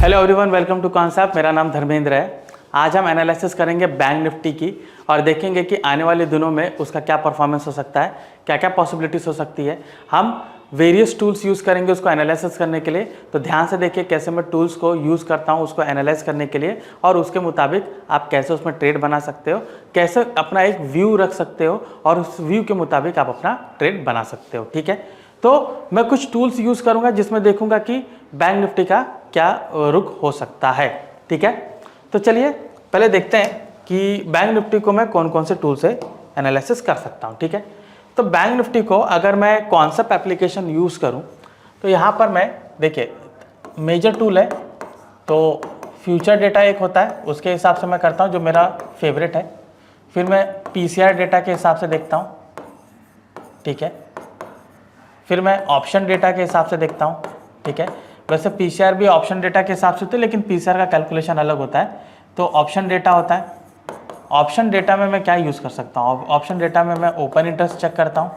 Hello everyone, welcome to concept. मेरा नाम धर्मेंद्र है। आज हम एनालिसिस करेंगे बैंक निफ्टी की और देखेंगे कि आने वाले दिनों में उसका क्या परफॉर्मेंस हो सकता है, क्या क्या पॉसिबिलिटीज़ हो सकती है। हम वेरियस टूल्स यूज़ करेंगे उसको एनालिसिस करने के लिए। तो ध्यान से देखिए कैसे मैं टूल्स को यूज़ करता हूँ उसको एनालाइज करने के लिए, और उसके मुताबिक आप कैसे उसमें ट्रेड बना सकते हो, कैसे अपना एक व्यू रख सकते हो और उस व्यू के मुताबिक आप अपना ट्रेड बना सकते हो। ठीक है, तो मैं कुछ टूल्स यूज़ करूँगा जिसमें देखूंगा कि बैंक निफ्टी का क्या रुख हो सकता है। ठीक है, तो चलिए पहले देखते हैं कि बैंक निफ्टी को मैं कौन कौन से टूल से एनालिसिस कर सकता हूँ। ठीक है, तो बैंक निफ्टी को अगर मैं कॉन्सेप्ट एप्लीकेशन यूज़ करूँ तो यहाँ पर मैं देखिए मेजर टूल है, तो फ्यूचर डेटा एक होता है, उसके हिसाब से मैं करता हूँ जो मेरा फेवरेट है। फिर मैं पीसीआर डेटा के हिसाब से देखता हूँ। ठीक है, फिर मैं ऑप्शन डेटा के हिसाब से देखता हूँ। ठीक है, वैसे पीसीआर भी ऑप्शन डेटा के हिसाब से होता है, लेकिन पीसीआर का कैलकुलेशन अलग होता है, तो ऑप्शन डेटा होता है। ऑप्शन डेटा में मैं क्या यूज़ कर सकता हूँ? ऑप्शन डेटा में मैं ओपन इंटरेस्ट चेक करता हूँ।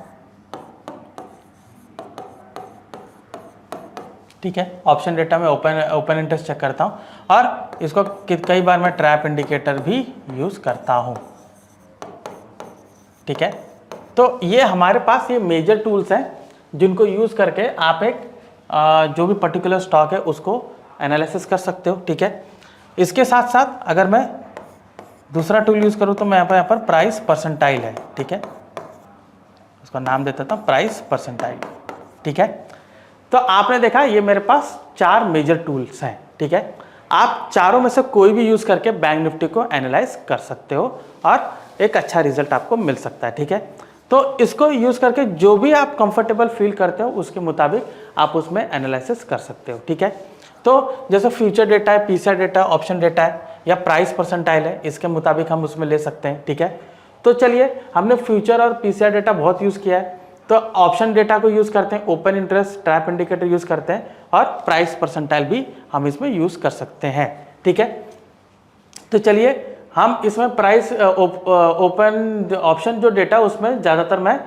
ठीक है, ऑप्शन डेटा में ओपन इंटरेस्ट चेक करता हूँ, और इसको कई बार मैं ट्रैप इंडिकेटर भी यूज़ करता हूँ। ठीक है, तो ये हमारे पास ये मेजर टूल्स हैं जिनको यूज़ करके आप एक जो भी पर्टिकुलर स्टॉक है उसको एनालिसिस कर सकते हो। ठीक है, इसके साथ साथ अगर मैं दूसरा टूल यूज़ करूँ तो मैं यहाँ पर प्राइस परसेंटाइल है। ठीक है, उसका नाम दे देता हूँ प्राइस परसेंटाइल। ठीक है, तो आपने देखा ये मेरे पास 4 मेजर टूल्स हैं। ठीक है, आप चारों में से कोई भी यूज़ करके बैंक निफ्टी को एनालाइज कर सकते हो और एक अच्छा रिजल्ट आपको मिल सकता है। ठीक है, तो इसको यूज़ करके जो भी आप कंफर्टेबल फील करते हो उसके मुताबिक आप उसमें एनालिसिस कर सकते हो। ठीक है, तो जैसे फ्यूचर डेटा है, पीसीआर डेटा, ऑप्शन डेटा है या प्राइस परसेंटाइल है, इसके मुताबिक हम उसमें ले सकते हैं। ठीक है, तो चलिए हमने फ्यूचर और पीसीआर डेटा बहुत यूज़ किया है, तो ऑप्शन डेटा को यूज़ करते हैं, open interest, trap indicator use करते हैं, और प्राइस परसेंटाइल भी हम इसमें यूज़ कर सकते हैं। ठीक है, तो चलिए हम इसमें प्राइस ओपन ऑप्शन जो डेटा उसमें ज़्यादातर मैं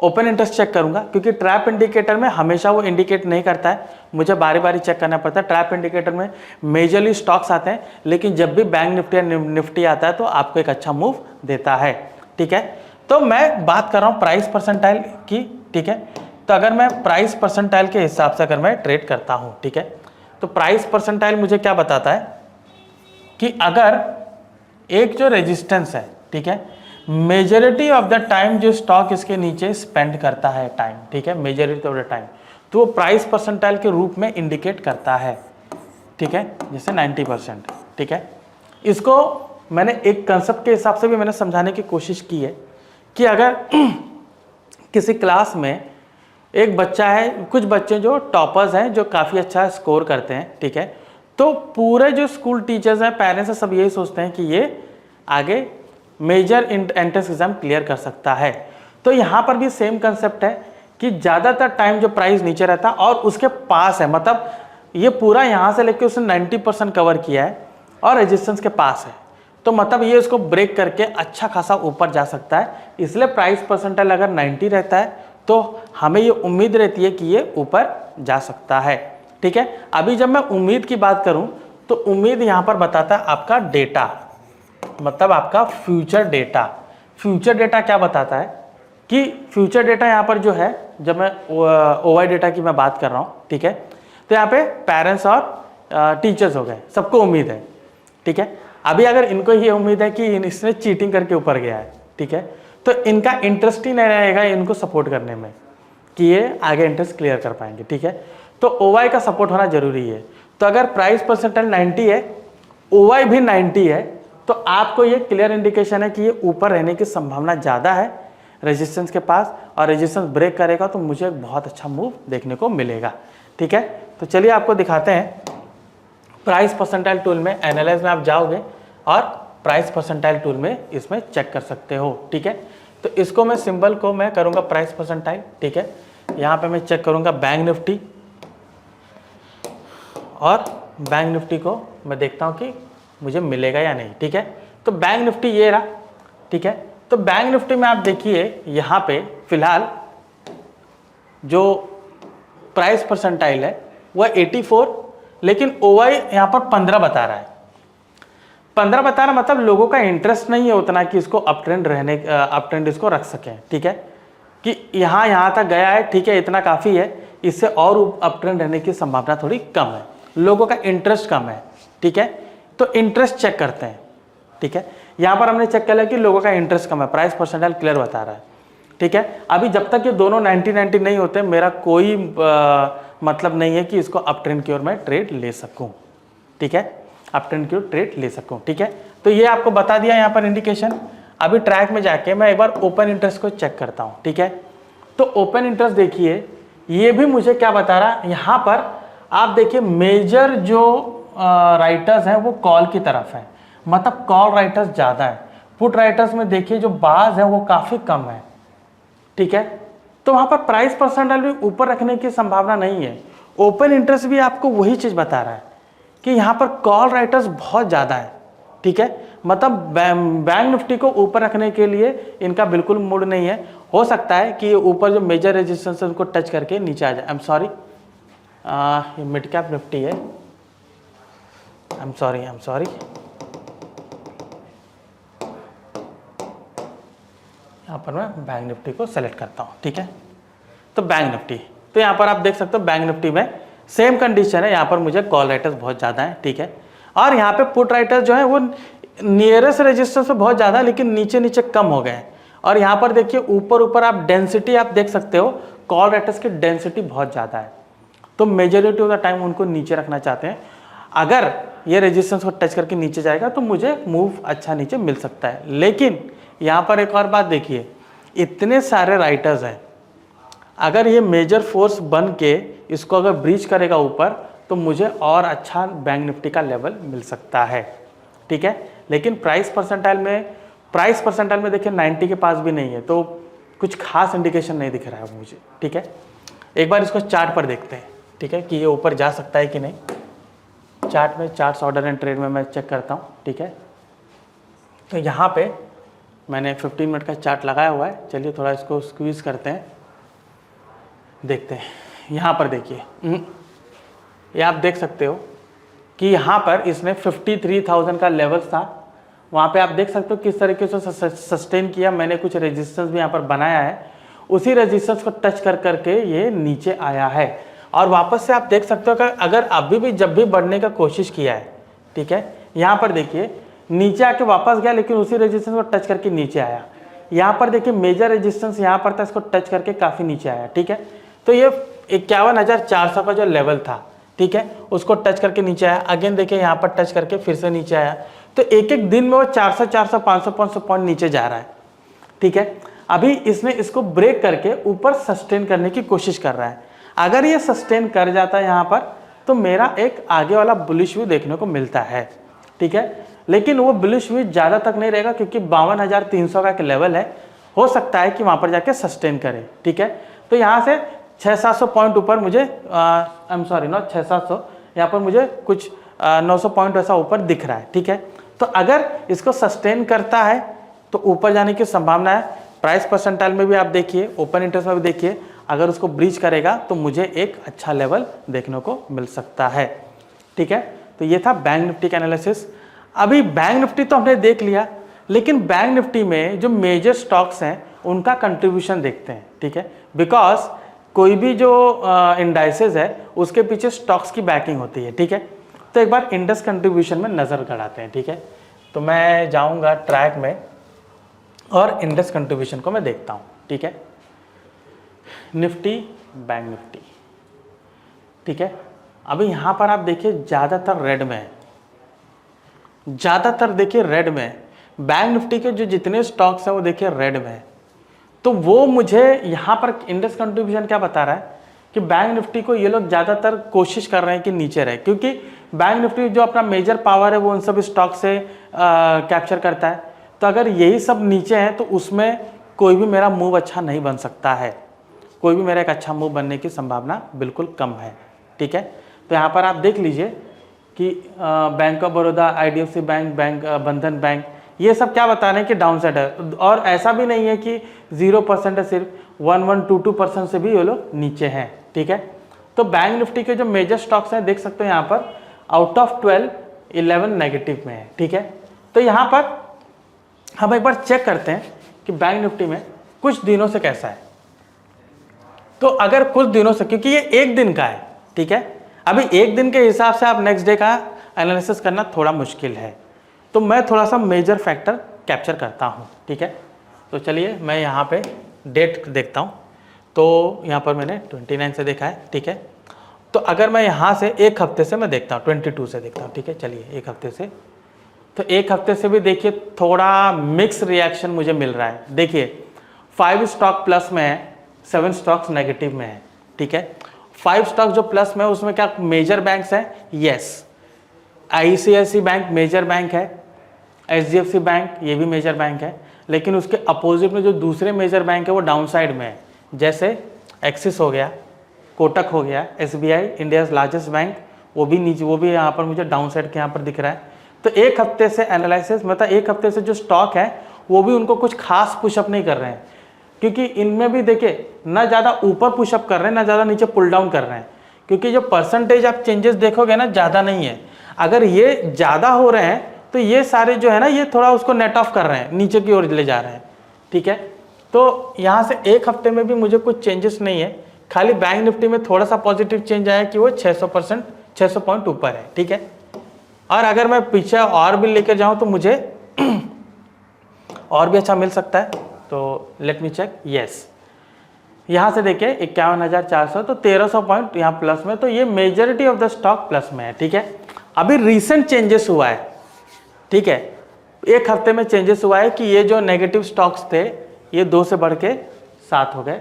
ओपन इंटरेस्ट चेक करूंगा, क्योंकि ट्रैप इंडिकेटर में हमेशा वो इंडिकेट नहीं करता है, मुझे बारी बारी चेक करना पड़ता है। ट्रैप इंडिकेटर में मेजरली स्टॉक्स आते हैं, लेकिन जब भी बैंक निफ्टी या निफ्टी आता है तो आपको एक अच्छा मूव देता है। ठीक है, तो मैं बात कर रहा हूँ प्राइस परसेंटाइल की। ठीक है, तो अगर मैं प्राइस परसेंटाइल के हिसाब से अगर मैं ट्रेड करता हूँ, ठीक है, तो प्राइस परसेंटाइल मुझे क्या बताता है कि अगर एक जो रेजिस्टेंस है, ठीक है, मेजॉरिटी ऑफ द टाइम जो स्टॉक इसके नीचे स्पेंड करता है टाइम, ठीक है, मेजॉरिटी ऑफ द टाइम, तो वो प्राइस परसेंटाइल के रूप में इंडिकेट करता है। ठीक है, जैसे 90%। ठीक है, इसको मैंने एक कंसेप्ट के हिसाब से भी मैंने समझाने की कोशिश की है कि अगर किसी क्लास में एक बच्चा है, कुछ बच्चे जो टॉपर्स हैं, जो काफ़ी अच्छा स्कोर करते हैं, ठीक है, तो पूरे जो स्कूल टीचर्स हैं, पेरेंट्स हैं, सब यही सोचते हैं कि ये आगे मेजर एंट्रेंस एग्जाम क्लियर कर सकता है। तो यहाँ पर भी सेम कंसेप्ट है कि ज़्यादातर टाइम जो प्राइस नीचे रहता है और उसके पास है, मतलब ये पूरा यहाँ से लेके उसने 90% कवर किया है और रेजिस्टेंस के पास है, तो मतलब ये इसको ब्रेक करके अच्छा खासा ऊपर जा सकता है। इसलिए प्राइस परसेंटाइल अगर 90 रहता है तो हमें ये उम्मीद रहती है कि ये ऊपर जा सकता है। ठीक है, अभी जब मैं उम्मीद की बात करूं तो उम्मीद यहाँ पर बताता है आपका डेटा, मतलब आपका फ्यूचर डेटा। फ्यूचर डेटा क्या बताता है कि फ्यूचर डेटा यहाँ पर जो है, जब मैं ओवाई डेटा की मैं बात कर रहा हूँ, ठीक है, तो यहाँ पे पेरेंट्स और टीचर्स हो गए, सबको उम्मीद है। ठीक है, अभी अगर इनको ये उम्मीद है कि इसने चीटिंग करके ऊपर गया है, ठीक है, तो इनका इंटरेस्ट ही नहीं रहेगा इनको सपोर्ट करने में कि ये आगे इंटरेस्ट क्लियर कर पाएंगे। ठीक है, तो ओवाई का सपोर्ट होना जरूरी है। तो अगर प्राइस परसेंटाइल 90 है, ओवाई भी 90 है, तो आपको ये क्लियर इंडिकेशन है कि ये ऊपर रहने की संभावना ज़्यादा है रेजिस्टेंस के पास, और रेजिस्टेंस ब्रेक करेगा तो मुझे एक बहुत अच्छा मूव देखने को मिलेगा। ठीक है, तो चलिए आपको दिखाते हैं। प्राइस परसेंटाइल टूल में एनालाइज में आप जाओगे और प्राइस परसेंटाइल टूल में इसमें चेक कर सकते हो। ठीक है, तो इसको मैं सिंबल को मैं करूँगा प्राइस परसेंटाइल। ठीक है, यहाँ पे मैं चेक करूँगा बैंक निफ्टी, और बैंक निफ्टी को मैं देखता हूँ कि मुझे मिलेगा या नहीं। ठीक है, तो बैंक निफ्टी ये रहा। ठीक है, तो बैंक निफ्टी में आप देखिए यहाँ पे फिलहाल जो प्राइस परसेंटाइल है वह 84, लेकिन OI यहाँ पर 15 बता रहा है। 15 बता रहा मतलब लोगों का इंटरेस्ट नहीं है उतना कि इसको अप ट्रेंड इसको रख सकें, ठीक है, कि यहाँ तक गया है, ठीक है, इतना काफ़ी है, इससे और अप ट्रेंड रहने की संभावना थोड़ी कम है, लोगों का इंटरेस्ट कम है, ठीक है। तो इंटरेस्ट चेक करते हैं, ठीक है। यहाँ पर हमने चेक किया कि लोगों का इंटरेस्ट कम है, प्राइस परसेंटाइल क्लियर बता रहा है, ठीक है। अभी जब तक ये दोनों 90-90 नहीं होते मेरा कोई मतलब नहीं है कि इसको अप ट्रेंड की ओर मैं ट्रेड ले सकूं, ठीक है, अप ट्रेंड की ओर ट्रेड ले सकूं, ठीक है। तो ये आपको बता दिया यहाँ पर इंडिकेशन। अभी ट्रैक में जाके मैं एक बार ओपन इंटरेस्ट को चेक करता हूँ, ठीक है। तो ओपन इंटरेस्ट देखिए, ये भी मुझे क्या बता रहा है, यहाँ पर आप देखिए मेजर जो राइटर्स हैं वो कॉल की तरफ है, मतलब कॉल राइटर्स ज़्यादा है। पुट राइटर्स में देखिए जो बाज है वो काफ़ी कम है, ठीक है। तो वहाँ पर प्राइस परसेंटाइल भी ऊपर रखने की संभावना नहीं है। ओपन इंटरेस्ट भी आपको वही चीज़ बता रहा है कि यहाँ पर कॉल राइटर्स बहुत ज़्यादा है, ठीक है। मतलब बैंक निफ्टी को ऊपर रखने के लिए इनका बिल्कुल मूड नहीं है। हो सकता है कि ये ऊपर जो मेजर रेजिस्टेंस है उनको टच करके नीचे आ जाए। आई एम सॉरी, ये मिड कैप निफ्टी है, आई एम सॉरी, यहाँ पर मैं बैंक निफ्टी को सेलेक्ट करता हूँ, ठीक है। तो बैंक निफ्टी, तो यहाँ पर आप देख सकते हो बैंक निफ्टी में सेम कंडीशन है, यहाँ पर मुझे कॉल राइटर्स बहुत ज़्यादा है, ठीक है। और यहाँ पे पुट राइटर्स जो है वो नियरेस्ट रेजिस्टेंस पे बहुत ज़्यादा, लेकिन नीचे नीचे कम हो गए हैं। और यहाँ पर देखिए ऊपर आप डेंसिटी आप देख सकते हो, कॉल राइटर्स की डेंसिटी बहुत ज़्यादा है, तो मेजोरिटी ऑफ द टाइम उनको नीचे रखना चाहते हैं। अगर ये रेजिस्टेंस को टच करके नीचे जाएगा तो मुझे मूव अच्छा नीचे मिल सकता है। लेकिन यहाँ पर एक और बात देखिए, इतने सारे राइटर्स हैं, अगर ये मेजर फोर्स बन के इसको अगर ब्रीच करेगा ऊपर तो मुझे और अच्छा बैंक निफ्टी का लेवल मिल सकता है, ठीक है। लेकिन प्राइस परसेंटाइल में देखिए 90 के पास भी नहीं है, तो कुछ खास इंडिकेशन नहीं दिख रहा है मुझे, ठीक है। एक बार इसको चार्ट पर देखते हैं, ठीक है, कि ये ऊपर जा सकता है कि नहीं। चार्ट में, चार्ट्स ऑर्डर एंड ट्रेड में मैं चेक करता हूँ, ठीक है। तो यहाँ पे मैंने 15 मिनट का चार्ट लगाया हुआ है, चलिए थोड़ा इसको स्क्वीज़ करते हैं, देखते हैं। यहाँ पर देखिए, ये आप देख सकते हो कि यहाँ पर इसने 53,000 का लेवल था, वहाँ पे आप देख सकते हो किस तरीके से सस्टेन किया। मैंने कुछ रेजिस्टेंस भी यहाँ पर बनाया है, उसी रेजिस्टेंस को टच कर करके ये नीचे आया है। और वापस से आप देख सकते हो कि अगर अभी भी जब भी बढ़ने का कोशिश किया है, ठीक है, यहाँ पर देखिए नीचे आके वापस गया, लेकिन उसी रेजिस्टेंस को टच करके नीचे आया। यहाँ पर देखिए मेजर रेजिस्टेंस यहाँ पर था, इसको टच करके काफ़ी नीचे आया, ठीक है। तो ये 51,400 का जो लेवल था, ठीक है, उसको टच करके नीचे आया। अगेन देखिए यहाँ पर टच करके फिर से नीचे आया। तो एक एक दिन में वो 400 500 पॉइंट नीचे जा रहा है, ठीक है। अभी इसने इसको ब्रेक करके ऊपर सस्टेन करने की कोशिश कर रहा है। अगर ये सस्टेन कर जाता है यहाँ पर तो मेरा एक आगे वाला बुलिश व्यू देखने को मिलता है, ठीक है। लेकिन वो बुलिश व्यू ज़्यादा तक नहीं रहेगा, क्योंकि 52,300 का एक लेवल है, हो सकता है कि वहाँ पर जाके सस्टेन करे, ठीक है। तो यहाँ से 600-700 पॉइंट ऊपर मुझे आई एम सॉरी नॉट 600-700, यहाँ पर मुझे कुछ 900 पॉइंट ऐसा ऊपर दिख रहा है, ठीक है। तो अगर इसको सस्टेन करता है तो ऊपर जाने की संभावना है। प्राइस परसेंटाइल में भी आप देखिए, ओपन इंटरेस्ट में भी देखिए, अगर उसको ब्रीच करेगा तो मुझे एक अच्छा लेवल देखने को मिल सकता है, ठीक है। तो ये था बैंक निफ्टी का एनालिसिस। अभी बैंक निफ्टी तो हमने देख लिया, लेकिन बैंक निफ्टी में जो मेजर स्टॉक्स हैं उनका कंट्रीब्यूशन देखते हैं, ठीक है। बिकॉज कोई भी जो इंडाइसेस है उसके पीछे स्टॉक्स की बैकिंग होती है, ठीक है। तो एक बार इंडेक्स कंट्रीब्यूशन में नज़र गड़ाते हैं, ठीक है। तो मैं जाऊंगा ट्रैक में और इंडेक्स कंट्रीब्यूशन को मैं देखता हूँ, ठीक है। निफ्टी, बैंक निफ्टी, ठीक है। अभी यहाँ पर आप देखिए ज़्यादातर रेड में है, ज़्यादातर देखिए रेड में है। बैंक निफ्टी के जो जितने स्टॉक्स हैं वो देखिए रेड में है। तो वो मुझे यहाँ पर इंडेक्स कंट्रीब्यूशन क्या बता रहा है कि बैंक निफ्टी को ये लोग ज़्यादातर कोशिश कर रहे हैं कि नीचे रहे, क्योंकि बैंक निफ्टी जो अपना मेजर पावर है वो उन सब स्टॉक से कैप्चर करता है। तो अगर यही सब नीचे हैं तो उसमें कोई भी मेरा मूव अच्छा नहीं बन सकता है, कोई भी मेरा एक अच्छा मूव बनने की संभावना बिल्कुल कम है, ठीक है। तो यहाँ पर आप देख लीजिए कि bank of Baroda, IDFC bank, बंधन बैंक, ये सब क्या बता रहे हैं कि डाउन साइड है। और ऐसा भी नहीं है कि 0% है, सिर्फ 1-2% से भी ये लोग नीचे हैं, ठीक है। तो बैंक निफ्टी के जो मेजर स्टॉक्स हैं देख सकते हो यहाँ पर आउट ऑफ 12 11 नेगेटिव में है, ठीक है। तो यहाँ पर हम एक बार चेक करते हैं कि बैंक निफ्टी में कुछ दिनों से कैसा है। तो अगर कुछ दिनों से, क्योंकि ये एक दिन का है, ठीक है, अभी एक दिन के हिसाब से आप नेक्स्ट डे का एनालिसिस करना थोड़ा मुश्किल है, तो मैं थोड़ा सा मेजर फैक्टर कैप्चर करता हूँ, ठीक है। तो चलिए मैं यहाँ पे डेट देखता हूँ। तो यहाँ पर मैंने 29 से देखा है, ठीक है। तो अगर मैं यहाँ से एक हफ्ते से मैं देखता हूँ, 22 से देखता हूँ, ठीक है। चलिए एक हफ्ते से, तो एक हफ्ते से भी देखिए थोड़ा मिक्स रिएक्शन मुझे मिल रहा है। देखिए 5 स्टॉक प्लस में है, 7 स्टॉक्स नेगेटिव में है, ठीक है। 5 स्टॉक जो प्लस में है उसमें क्या मेजर बैंक्स हैं? Yes, ICICI bank major bank है, HDFC बैंक ये भी मेजर बैंक है, लेकिन उसके अपोजिट में जो दूसरे मेजर बैंक है वो डाउन साइड में है, जैसे एक्सिस हो गया, कोटक हो गया, SBI इंडियाज लार्जेस्ट बैंक, वो भी नीचे, वो भी यहाँ पर मुझे डाउन साइड के यहाँ पर दिख रहा है। तो एक हफ्ते से एनालिसिस, मतलब एक हफ्ते से जो स्टॉक है वो भी उनको कुछ खास पुशअप नहीं कर रहे हैं, क्योंकि इनमें भी देखिए ना ज़्यादा ऊपर पुशअप कर रहे हैं ना ज़्यादा नीचे पुल डाउन कर रहे हैं, क्योंकि जो परसेंटेज आप चेंजेस देखोगे ना ज़्यादा नहीं है। अगर ये ज़्यादा हो रहे हैं तो ये सारे जो है ना ये थोड़ा उसको नेट ऑफ कर रहे हैं, नीचे की ओर ले जा रहे हैं, ठीक है। तो यहाँ से एक हफ्ते में भी मुझे कुछ चेंजेस नहीं है, खाली बैंक निफ्टी में थोड़ा सा पॉजिटिव चेंज आया कि वो 600 पॉइंट ऊपर है, ठीक है। और अगर मैं पीछे और भी लेकर जाऊँ तो मुझे और भी अच्छा मिल सकता है। तो लेट मी चेक, यस, यहाँ से देखिए 51,400, तो 1300 पॉइंट यहाँ प्लस में, तो ये majority of the stock plus में है, ठीक है। अभी रिसेंट चेंजेस हुआ है, ठीक है, एक हफ्ते में चेंजेस हुआ है कि ये जो नेगेटिव स्टॉक्स थे ये 2 से बढ़ के 7 हो गए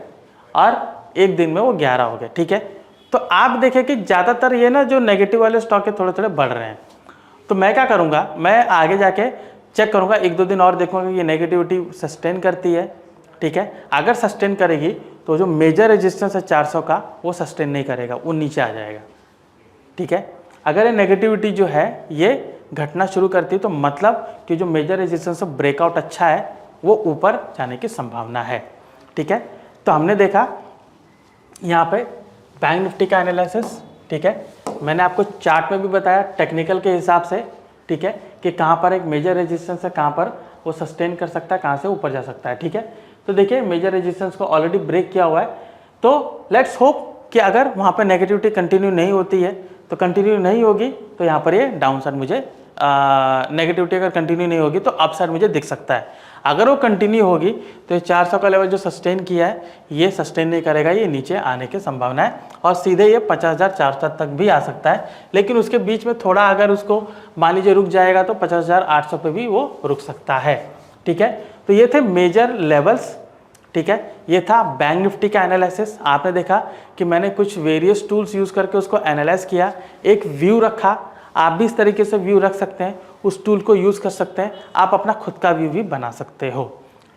और एक दिन में वो 11 हो गए, ठीक है। तो आप देखें कि ज़्यादातर ये ना जो नेगेटिव वाले स्टॉक है थोड़े थोड़े बढ़ रहे हैं। तो मैं क्या करूँगा, मैं आगे जाके चेक करूँगा, 1-2 दिन और देखूँगा कि ये नेगेटिविटी सस्टेन करती है, ठीक है। अगर सस्टेन करेगी तो जो मेजर रेजिस्टेंस है 400 का वो सस्टेन नहीं करेगा, वो नीचे आ जाएगा, ठीक है। अगर ये नेगेटिविटी जो है ये घटना शुरू करती है तो मतलब कि जो मेजर रेजिस्टेंस है ब्रेकआउट अच्छा है, वो ऊपर जाने की संभावना है, ठीक है। तो हमने देखा यहाँ पे बैंक निफ्टी का एनालिसिस, ठीक है। मैंने आपको चार्ट में भी बताया टेक्निकल के हिसाब से, ठीक है, कि कहाँ पर एक मेजर रेजिस्टेंस है, कहाँ पर वो सस्टेन कर सकता है, कहाँ से ऊपर जा सकता है, ठीक है। तो देखिए मेजर रेजिस्टेंस को ऑलरेडी ब्रेक किया हुआ है, तो लेट्स होप कि अगर वहाँ पर नेगेटिविटी कंटिन्यू नहीं होती है, तो कंटिन्यू नहीं होगी तो यहाँ पर ये डाउन साइड मुझे नेगेटिविटी अगर कंटिन्यू नहीं होगी तो अप साइड मुझे दिख सकता है। अगर वो कंटिन्यू होगी तो ये 400 का लेवल जो सस्टेन किया है ये सस्टेन नहीं करेगा, ये नीचे आने की संभावना है और सीधे ये 50,400 तक भी आ सकता है, लेकिन उसके बीच में थोड़ा अगर उसको मान लीजिए रुक जाएगा तो 50,800 पे भी वो रुक सकता है, ठीक है। तो ये थे मेजर लेवल्स, ठीक है। ये था बैंक निफ्टी का एनालिसिस। आपने देखा कि मैंने कुछ वेरियस टूल्स यूज़ करके उसको एनालाइज किया, एक व्यू रखा। आप भी इस तरीके से व्यू रख सकते हैं, उस टूल को यूज़ कर सकते हैं, आप अपना खुद का व्यू भी बना सकते हो,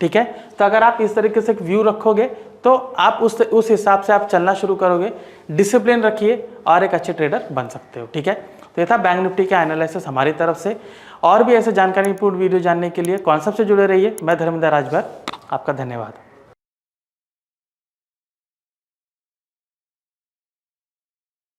ठीक है। तो अगर आप इस तरीके से एक व्यू रखोगे तो आप उस हिसाब से आप चलना शुरू करोगे, डिसिप्लिन रखिए और एक अच्छे ट्रेडर बन सकते हो, ठीक है। तो ये था बैंक निफ्टी का एनालिसिस हमारी तरफ से। और भी ऐसे जानकारीपूर्ण वीडियो जानने के लिए कॉन्सेप्ट से जुड़े रहिए। मैं धर्मेंद्र राजभर, आपका धन्यवाद।